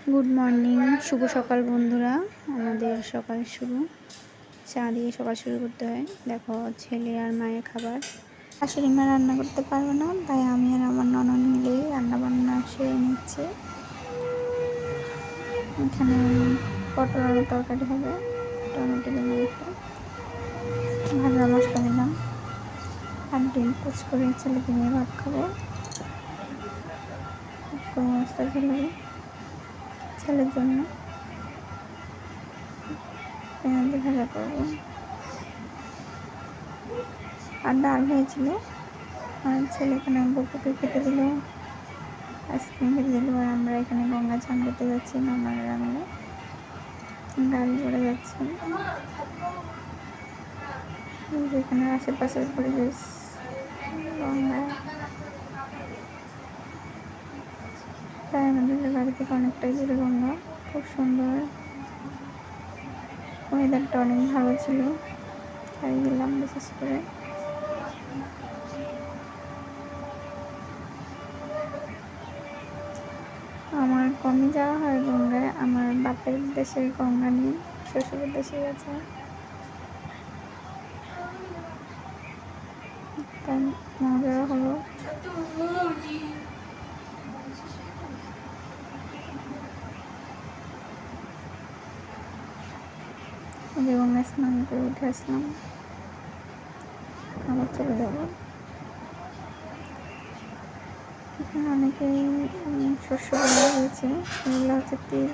Good morning, শুভ সকাল বন্ধুরা। আমাদের সকাল শুরু চা দিয়ে সকাল শুরু করতে হয়। দেখো, ছেলে আর মায়ের খাবার। শাশুড়ি মা রান্না করতে পারবে না, তাই আমি আর আমার ননদ মিলেই রান্নাবান্না সেরে নিচ্ছি। এখানে পটল আলুর তরকারি হবে, টমেটো দিলাম, একটু ভাজা মশলা দিলাম, আর ডিম কুচ করে ছেলেকে নিয়ে ভাত খাবো। গরম মশলা ঝোলাবো ছেলের জন্য, পেঁয়াজ ভাজা করবো, আর ডাল হয়েছিল। আর ছেলে এখানে গপুকে খেতে দিল, আইসক্রিম খেতে দিল। আর আমরা এখানে গঙ্গা চান করতে যাচ্ছি, ননদরা মিলে গাড়ি করে যাচ্ছি। যেখানে আশেপাশের পরিবেশ গঙ্গা, তাই আমাদের বাড়ি থেকে অনেকটাই দূরে গঙ্গা। খুব সুন্দর, ওয়েদারটা অনেক ভালো ছিল, তাই গেলাম বিশেষ করে। আমার কমই যাওয়া হয় গঙ্গায়, আমার বাপের দেশের গঙ্গা নেই, শ্বশুরের দেশে আছে, তাই মজা হলো। যে গঙ্গায় স্নান করে উঠে আসলাম, আবার চলে যাব। এখানে অনেকেই শস্য বলা হয়েছে, এগুলো হচ্ছে তিল।